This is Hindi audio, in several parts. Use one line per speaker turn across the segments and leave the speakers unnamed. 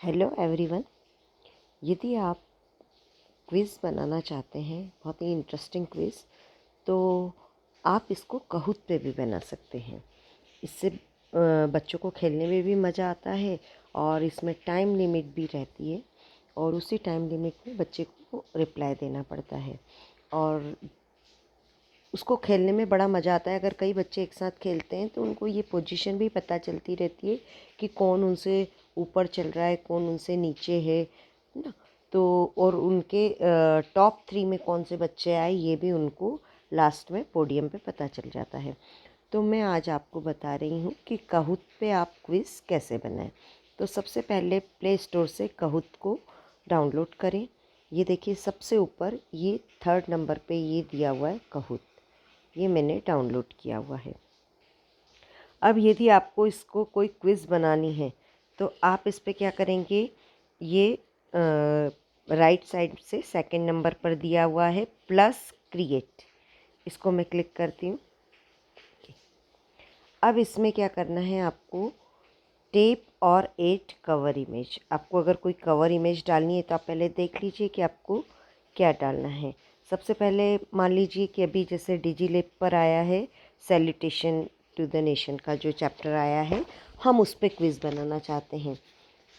Hello everyone. यदि आप क्विज़ बनाना चाहते हैं, बहुत ही इंटरेस्टिंग क्विज़, तो आप इसको काहूत पे भी बना सकते हैं। इससे बच्चों को खेलने में भी मज़ा आता है और इसमें टाइम लिमिट भी रहती है और उसी टाइम लिमिट में बच्चे को रिप्लाई देना पड़ता है और उसको खेलने में बड़ा मज़ा आता है। अगर कई बच्चे एक साथ खेलते हैं तो उनको ये पोजीशन भी पता चलती रहती है कि कौन उनसे ऊपर चल रहा है, कौन उनसे नीचे है ना। तो और उनके टॉप 3 में कौन से बच्चे आए ये भी उनको लास्ट में पोडियम पे पता चल जाता है। तो मैं आज आपको बता रही हूँ कि काहूत पे आप क्विज़ कैसे बनाएं। तो सबसे पहले प्ले स्टोर से काहूत को डाउनलोड करें। ये देखिए सबसे ऊपर ये 3rd नंबर पे ये दिया हुआ है काहूत, ये मैंने डाउनलोड किया हुआ है। अब यदि आपको इसको कोई क्विज़ बनानी है तो आप इस पे क्या करेंगे, ये राइट साइड से 2nd नंबर पर दिया हुआ है प्लस क्रिएट, इसको मैं क्लिक करती हूँ। अब इसमें क्या करना है, आपको टेप और 8 कवर इमेज, आपको अगर कोई कवर इमेज डालनी है तो आप पहले देख लीजिए कि आपको क्या डालना है। सबसे पहले मान लीजिए कि अभी जैसे डिजीलेप पर आया है सैल्यूटेशन टू द नेशन का जो चैप्टर आया है, हम उस पर क्विज़ बनाना चाहते हैं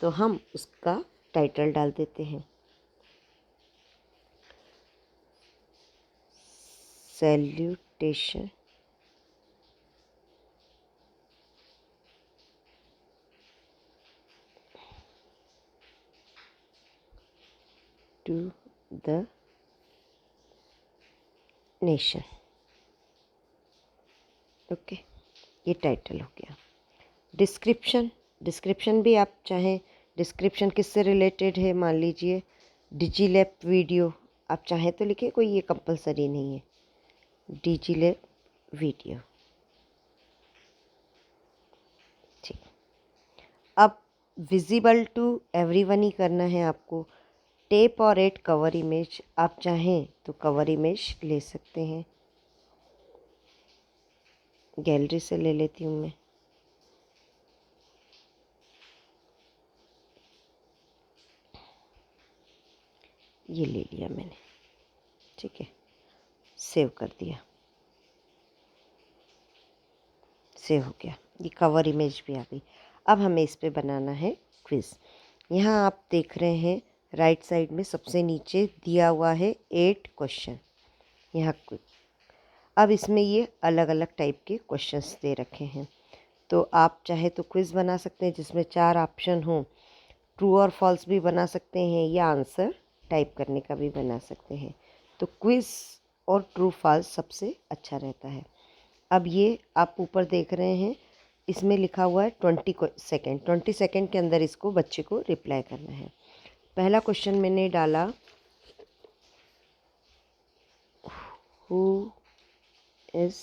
तो हम उसका टाइटल डाल देते हैं salutation to the nation. Okay, ये टाइटल हो गया। डिस्क्रिप्शन, डिस्क्रिप्शन भी आप चाहें, डिस्क्रिप्शन किससे रिलेटेड है, मान लीजिए डिजीलैप वीडियो, आप चाहें तो लिखिए, कोई ये कंपलसरी नहीं है। डिजीलैप वीडियो, ठीक। अब विजिबल टू एवरीवन ही करना है आपको। टेप और 8 कवर इमेज, आप चाहें तो कवर इमेज ले सकते हैं, गैलरी से ले लेती हूँ मैं। ये ले लिया मैंने, ठीक है, सेव कर दिया, सेव हो गया, ये कवर इमेज भी आ गई। अब हमें इस पे बनाना है क्विज़। यहाँ आप देख रहे हैं राइट साइड में सबसे नीचे दिया हुआ है 8 क्वेश्चन यहाँ। अब इसमें ये अलग अलग टाइप के क्वेश्चंस दे रखे हैं, तो आप चाहे तो क्विज़ बना सकते हैं जिसमें 4 ऑप्शन हों, ट्रू और फॉल्स भी बना सकते हैं या आंसर टाइप करने का भी बना सकते हैं। तो क्विज़ और ट्रू फॉल्स सबसे अच्छा रहता है। अब ये आप ऊपर देख रहे हैं, इसमें लिखा हुआ है 20 सेकेंड, 20 सेकेंड के अंदर इसको बच्चे को रिप्लाई करना है। पहला क्वेश्चन मैंने डाला, who is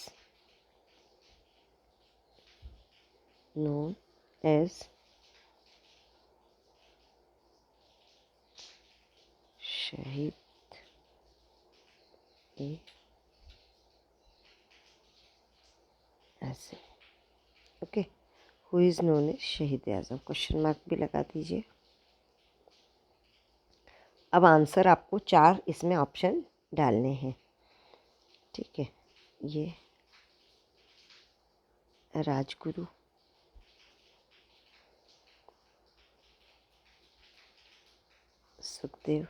known as Shaheed e Azam. Okay, who is known as Shaheed Azam, question mark भी लगा दीजिए। अब आंसर आपको 4 इसमें ऑप्शन डालने हैं, ठीक है। ये राजगुरु, सुखदेव,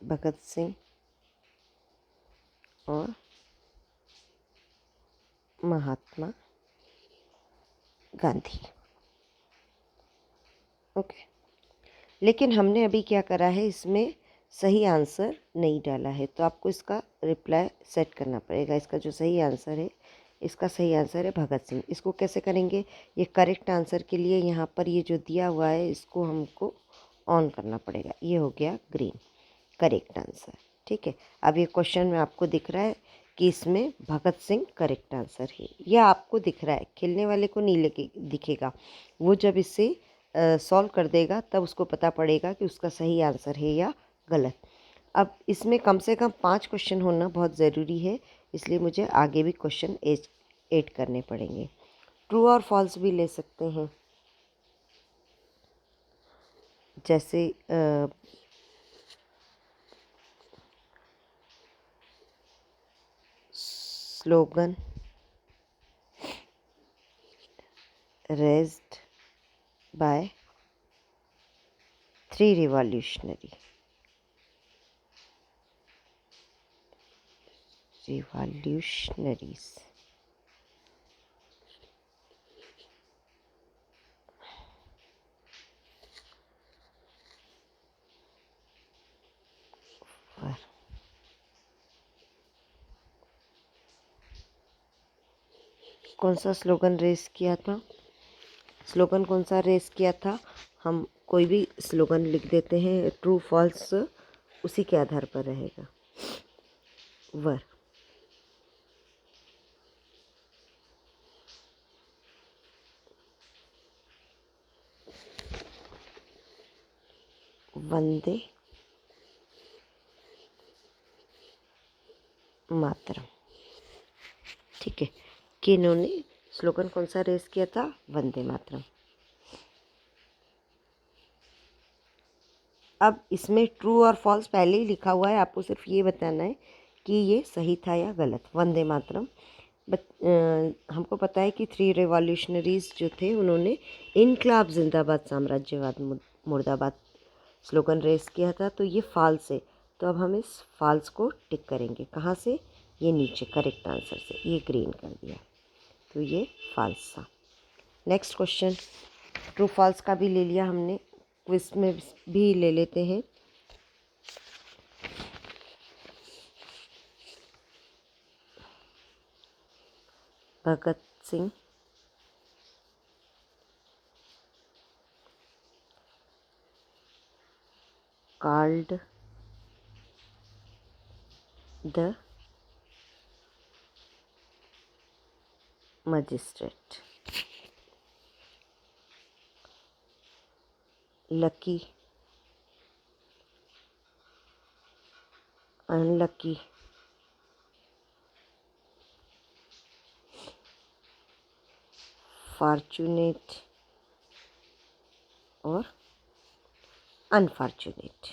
भगत सिंह और महात्मा गांधी। ओके, लेकिन हमने अभी क्या करा है, इसमें सही आंसर नहीं डाला है, तो आपको इसका रिप्लाई सेट करना पड़ेगा। इसका जो सही आंसर है, इसका सही आंसर है भगत सिंह। इसको कैसे करेंगे, ये करेक्ट आंसर के लिए यहाँ पर ये जो दिया हुआ है इसको हमको ऑन करना पड़ेगा। ये हो गया ग्रीन, करेक्ट आंसर, ठीक है। अब ये क्वेश्चन में आपको दिख रहा है कि इसमें भगत सिंह करेक्ट आंसर है, यह आपको दिख रहा है, खेलने वाले को नहीं लेके दिखेगा। वो जब इससे सॉल्व कर देगा तब उसको पता पड़ेगा कि उसका सही आंसर है या गलत। अब इसमें कम से कम 5 क्वेश्चन होना बहुत ज़रूरी है, इसलिए मुझे आगे भी क्वेश्चन ऐड करने पड़ेंगे। ट्रू और फॉल्स भी ले सकते हैं, जैसे स्लोगन रेज्ड बाय 3 रिवॉल्यूशनरीज। कौन सा स्लोगन रेस किया था? स्लोगन कौन सा रेस किया था? हम कोई भी स्लोगन लिख देते हैं, ट्रू फॉल्स उसी के आधार पर रहेगा। वर वंदे मातरम। ठीक है, कि इन्होंने स्लोगन कौन सा रेस किया था? वंदे मातरम। अब इसमें ट्रू और फॉल्स पहले ही लिखा हुआ है, आपको सिर्फ ये बताना है कि ये सही था या गलत। वंदे मातरम हमको पता है कि 3 रिवॉल्यूशनरीज जो थे उन्होंने इनकलाब जिंदाबाद साम्राज्यवाद मुर्दाबाद स्लोगन रेस किया था, तो ये फॉल्स है। तो अब हम इस फॉल्स को टिक करेंगे। कहाँ से? ये नीचे करेक्ट आंसर से, ये ग्रीन कर दिया, तो ये फॉल्स था। नेक्स्ट क्वेश्चन, ट्रू फॉल्स का भी ले लिया हमने, क्विज में भी ले लेते हैं। Bhagat Singh called the magistrate. Lucky, unlucky, fortunate और अनफॉर्चुनेट।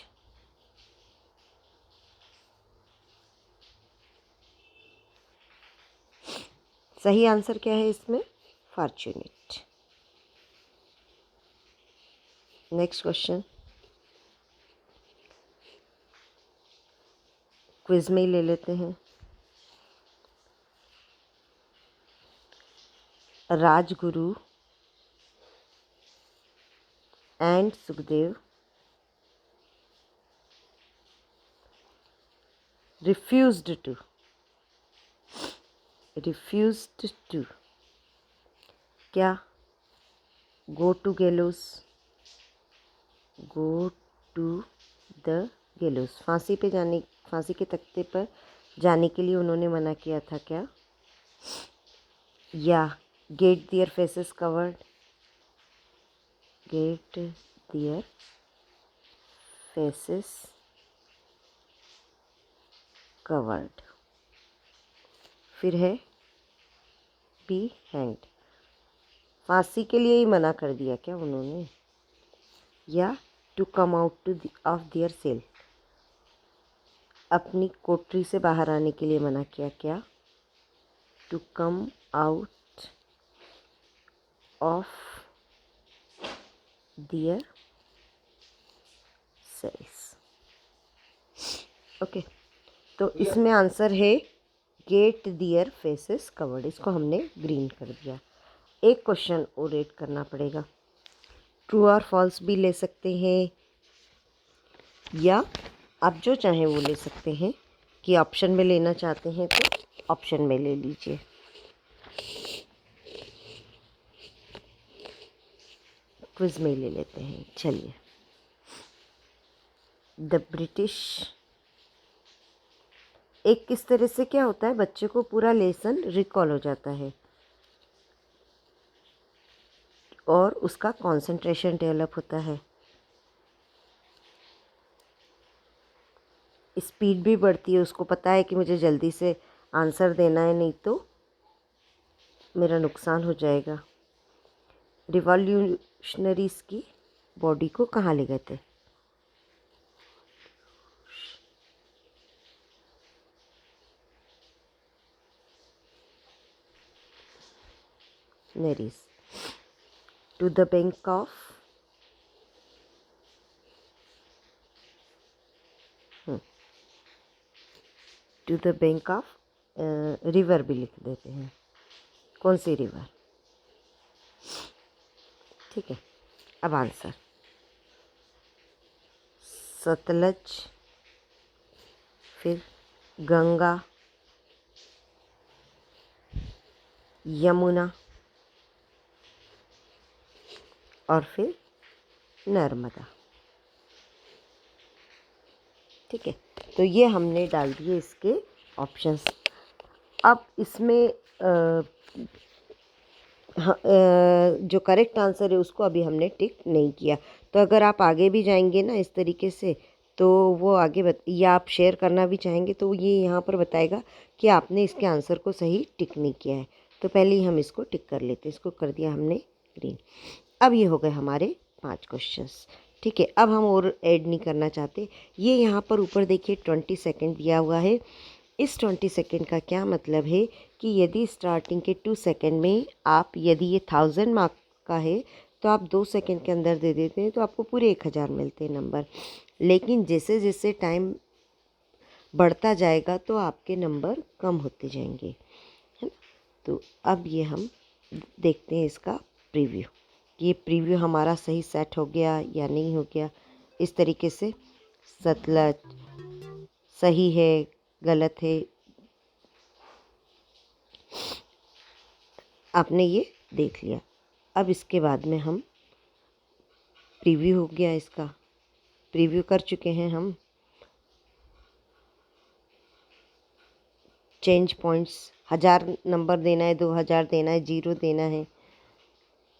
सही आंसर क्या है इसमें? फॉर्चुनेट। नेक्स्ट क्वेश्चन, क्विज में ही ले लेते हैं। Rajguru and Sukhdev refused to क्या? go to gallows, the gallows, फांसी के तख्ते पर जाने के लिए उन्होंने मना किया था क्या? या get their faces covered, get their faces covered। फिर है be hanged, फांसी के लिए ही मना कर दिया क्या उन्होंने? या to come out of their cell, अपनी कोठरी से बाहर आने के लिए मना किया क्या? to come out of their cells। Okay, तो इसमें आंसर है गेट दियर फेसेस कवर्ड, इसको हमने ग्रीन कर दिया। एक क्वेश्चन और ऐड करना पड़ेगा। ट्रू और फॉल्स भी ले सकते हैं, या आप जो चाहें वो ले सकते हैं, कि ऑप्शन में लेना चाहते हैं तो ऑप्शन में ले लीजिए। क्विज में ले लेते हैं, चलिए। द ब्रिटिश, एक किस तरह से क्या होता है, बच्चे को पूरा लेसन रिकॉल हो जाता है और उसका कंसंट्रेशन डेवलप होता है। स्पीड भी बढ़ती है, उसको पता है कि मुझे जल्दी से आंसर देना है, नहीं तो मेरा नुकसान हो जाएगा। रिवॉल्यूशनरीज की बॉडी को कहाँ ले गए थे? नरीज to the bank of to the bank of river भी लिख देते हैं। कौन सी रिवर? ठीक है, अब आंसर सतलज, फिर गंगा, यमुना और फिर नर्मदा। ठीक है, तो ये हमने डाल दिए इसके ऑप्शंस। अब इसमें जो करेक्ट आंसर है उसको अभी हमने टिक नहीं किया। तो अगर आप आगे भी जाएंगे ना इस तरीके से, तो वो आगे या आप शेयर करना भी चाहेंगे तो ये यहाँ पर बताएगा कि आपने इसके आंसर को सही टिक नहीं किया है। तो पहले ही हम इसको टिक कर लेते हैं। इसको कर दिया हमने ग्रीन। अब ये हो गए हमारे 5 क्वेश्चंस। ठीक है, अब हम और ऐड नहीं करना चाहते। ये यहाँ पर ऊपर देखिए 20 सेकेंड दिया हुआ है। इस 20 सेकेंड का क्या मतलब है कि यदि स्टार्टिंग के 2 सेकेंड में आप, यदि ये 1000 मार्क का है तो आप 2 सेकेंड के अंदर दे देते हैं तो आपको पूरे 1000 मिलते हैं नंबर। लेकिन जैसे जैसे टाइम बढ़ता जाएगा तो आपके नंबर कम होते जाएंगे, है ना। तो अब ये हम देखते हैं इसका प्रीव्यू। ये प्रीव्यू हमारा सही सेट हो गया या नहीं हो गया। इस तरीके से सतलज सही है, गलत है, आपने ये देख लिया। अब इसके बाद में हम प्रीव्यू हो गया, इसका प्रीव्यू कर चुके हैं हम। चेंज पॉइंट्स 1000 नंबर देना है, 2000 देना है, 0 देना है,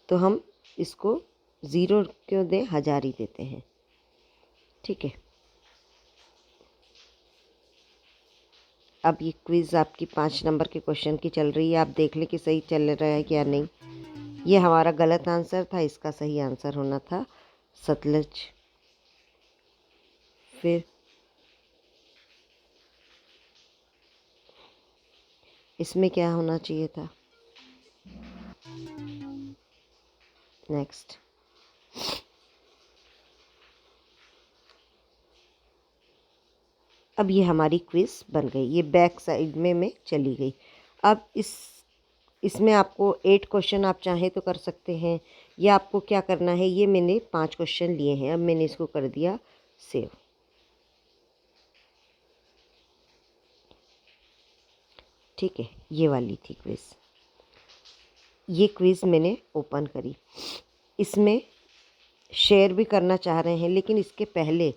तो हम इसको 0 क्यों दें, 1000 ही देते हैं। ठीक है, अब ये क्विज़ आपकी 5 नंबर के क्वेश्चन की चल रही है। आप देख लें कि सही चल रहा है क्या नहीं। ये हमारा गलत आंसर था, इसका सही आंसर होना था सतलज। फिर इसमें क्या होना चाहिए था? नेक्स्ट, अब ये हमारी क्विज़ बन गई। ये बैक साइड में मैं चली गई। अब इसमें आपको 8 क्वेश्चन आप चाहें तो कर सकते हैं, या आपको क्या करना है, ये मैंने 5 क्वेश्चन लिए हैं। अब मैंने इसको कर दिया सेव। ठीक है, ये वाली थी क्विज़। ये क्विज़ मैंने ओपन करी। इसमें शेयर भी करना चाह रहे हैं, लेकिन इसके पहले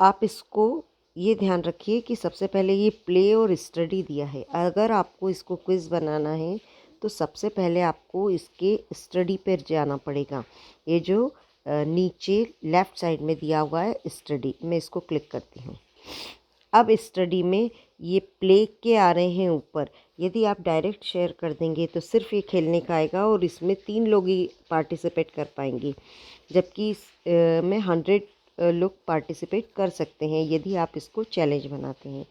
आप इसको ये ध्यान रखिए कि सबसे पहले ये प्ले और स्टडी दिया है। अगर आपको इसको क्विज़ बनाना है तो सबसे पहले आपको इसके स्टडी पर जाना पड़ेगा। ये जो नीचे लेफ़्ट साइड में दिया हुआ है स्टडी, मैं इसको क्लिक करती हूँ। अब स्टडी में ये प्ले के आ रहे हैं ऊपर। यदि आप डायरेक्ट शेयर कर देंगे तो सिर्फ ये खेलने का आएगा और इसमें 3 लोग ही पार्टिसिपेट कर पाएंगे, जबकि में 100 लोग पार्टिसिपेट कर सकते हैं यदि आप इसको चैलेंज बनाते हैं।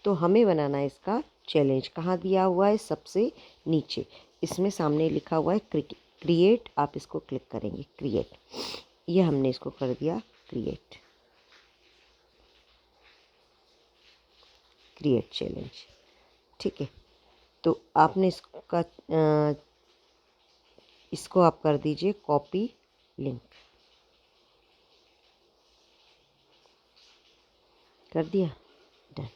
तो हमें बनाना है इसका चैलेंज। कहाँ दिया हुआ है? सबसे नीचे। इसमें सामने लिखा हुआ है क्रिएट। आप इसको क्लिक करेंगे, क्रिएट। ये हमने इसको कर दिया क्रिएट, क्रिएट चैलेंज। ठीक है, तो आपने इसको आप कर दीजिए कॉपी लिंक। कर दिया, डन।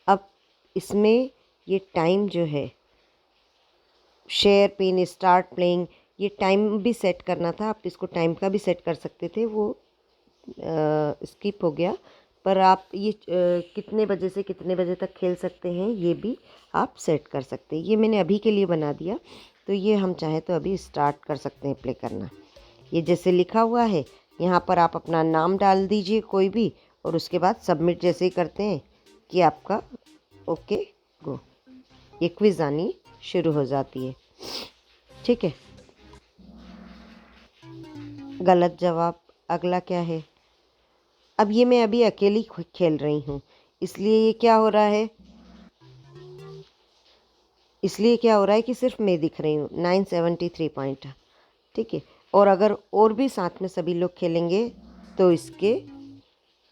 अब इसमें ये टाइम जो है, शेयर पिन, स्टार्ट प्लेइंग, ये टाइम भी सेट करना था। आप इसको टाइम का भी सेट कर सकते थे, वो स्किप हो गया। पर आप ये कितने बजे से कितने बजे तक खेल सकते हैं ये भी आप सेट कर सकते हैं। ये मैंने अभी के लिए बना दिया, तो ये हम चाहें तो अभी स्टार्ट कर सकते हैं प्ले करना। ये जैसे लिखा हुआ है यहाँ पर आप अपना नाम डाल दीजिए कोई भी, और उसके बाद सबमिट जैसे ही करते हैं कि आपका ओके गो, ये क्विज़ आनी शुरू हो जाती है। ठीक है, गलत जवाब अगला क्या है। अब ये मैं अभी अकेली खेल रही हूँ, इसलिए ये क्या हो रहा है, कि सिर्फ मैं दिख रही हूँ। 973 पॉइंट। ठीक है, और अगर और भी साथ में सभी लोग खेलेंगे तो इसके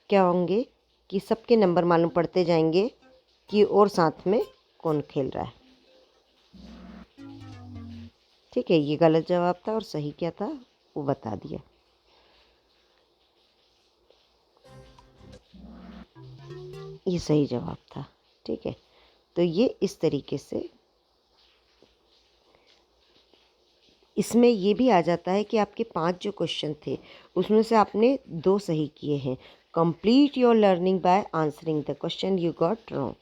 क्या होंगे कि सबके नंबर मालूम पड़ते जाएंगे कि और साथ में कौन खेल रहा है। ठीक है, ये गलत जवाब था और सही क्या था वो बता दिया। ये सही जवाब था। ठीक है, तो ये इस तरीके से इसमें ये भी आ जाता है कि आपके 5 जो क्वेश्चन थे उसमें से आपने 2 सही किए हैं। Complete your learning by answering the question you got wrong.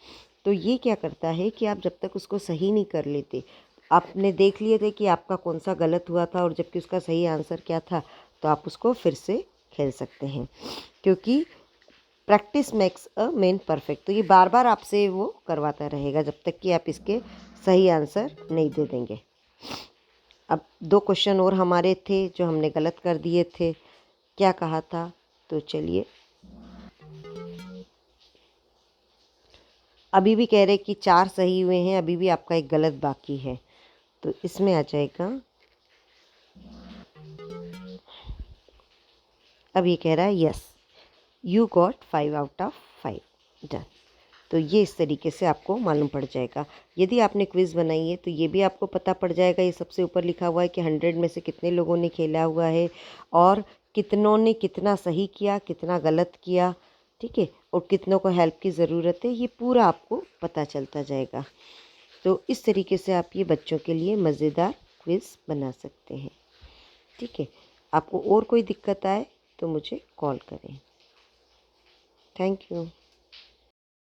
तो ये क्या करता है कि आप जब तक उसको सही नहीं कर लेते, आपने देख लिए थे कि आपका कौन सा गलत हुआ था और जबकि उसका सही आंसर क्या था, तो आप उसको फिर से खेल सकते हैं, क्योंकि practice makes a man perfect. तो ये बार बार आपसे वो करवाता रहेगा जब तक कि आप इसके सही आंसर नहीं दे देंगे। अब 2 क्वेश्चन और हमारे थे जो हमने गलत कर दिए थे। क्या कहा था, तो चलिए, अभी भी कह रहे कि 4 सही हुए हैं, अभी भी आपका एक गलत बाकी है। तो इसमें आ जाएगा, अब ये कह रहा है yes you got 5 out of 5 done. तो ये इस तरीके से आपको मालूम पड़ जाएगा। यदि आपने क्विज़ बनाई है तो ये भी आपको पता पड़ जाएगा। ये सबसे ऊपर लिखा हुआ है कि 100 में से कितने लोगों ने खेला हुआ है और कितनों ने कितना सही किया, कितना गलत किया। ठीक है, और कितनों को हेल्प की ज़रूरत है, ये पूरा आपको पता चलता जाएगा। तो इस तरीके से आप ये बच्चों के लिए मज़ेदार क्विज़ बना सकते हैं। ठीक है, आपको और कोई दिक्कत आए तो मुझे कॉल करें। Thank you.